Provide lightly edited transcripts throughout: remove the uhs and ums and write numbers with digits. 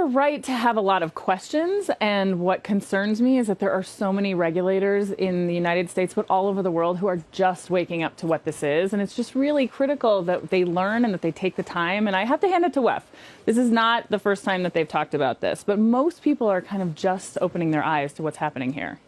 right to have a lot of questions, and what concerns me is that there are so many regulators in the United States, but all over the world, who are just waking up to what this is, and it's just really critical that they learn and that they take the time. And I have to hand it to WEF. This is not the first time that they've talked about this, but most people are kind of just opening their eyes to what's happening here.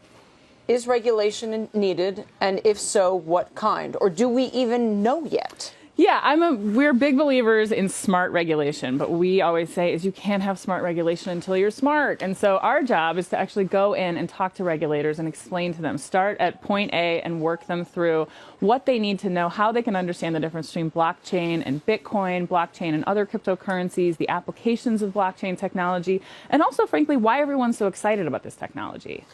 Is regulation needed, and if so, what kind? Or do we even know yet? Yeah, we're big believers in smart regulation, but we always say is you can't have smart regulation until you're smart. And so our job is to actually go in and talk to regulators and explain to them, start at point A and work them through what they need to know, how they can understand the difference between blockchain and Bitcoin, blockchain and other cryptocurrencies, the applications of blockchain technology, and also, frankly, why everyone's so excited about this technology.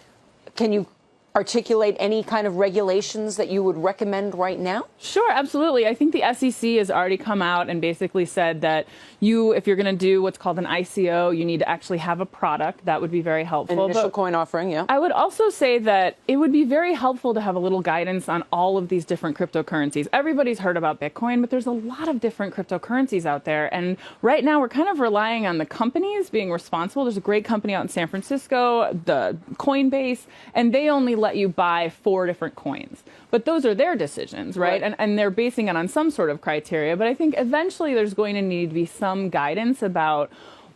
Can you articulate any kind of regulations that you would recommend right now? Sure, absolutely. I think the SEC has already come out and basically said that if you're going to do what's called an ICO, you need to actually have a product. That would be very helpful. An initial coin offering, yeah. I would also say that it would be very helpful to have a little guidance on all of these different cryptocurrencies. Everybody's heard about Bitcoin, but there's a lot of different cryptocurrencies out there. And right now we're kind of relying on the companies being responsible. There's a great company out in San Francisco, the Coinbase, and they only let you buy 4 different coins. But those are their decisions, right? And they're basing it on some sort of criteria. But I think eventually there's going to need to be some guidance about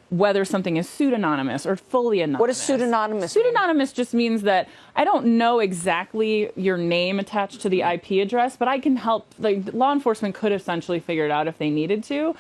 whether something is pseudonymous or fully anonymous. What does pseudonymous mean? Pseudonymous just means that I don't know exactly your name attached to the IP address, but I can help. Like, law enforcement could essentially figure it out if they needed to.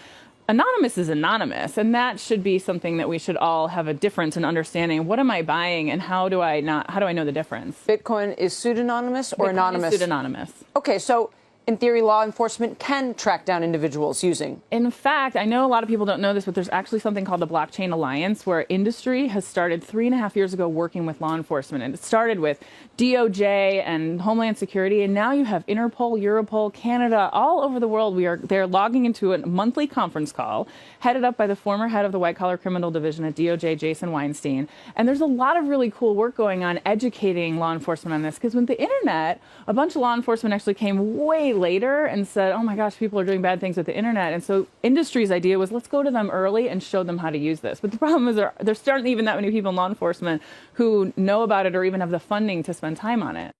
Anonymous is anonymous, and that should be something that we should all have a difference in understanding. What am I buying, and how do I know the difference? Bitcoin is pseudonymous or Bitcoin anonymous? Is pseudonymous. Okay, so in theory, law enforcement can track down individuals using. In fact, I know a lot of people don't know this, but there's actually something called the Blockchain Alliance, where industry has started 3.5 years ago working with law enforcement. And it started with DOJ and Homeland Security, and now you have Interpol, Europol, Canada, all over the world. They're logging into a monthly conference call, headed up by the former head of the White Collar Criminal Division at DOJ, Jason Weinstein. And there's a lot of really cool work going on educating law enforcement on this, because with the internet, a bunch of law enforcement actually came way later and said, oh my gosh, people are doing bad things with the internet. And so industry's idea was, let's go to them early and show them how to use this. But the problem is there aren't even that many people in law enforcement who know about it or even have the funding to spend time on it.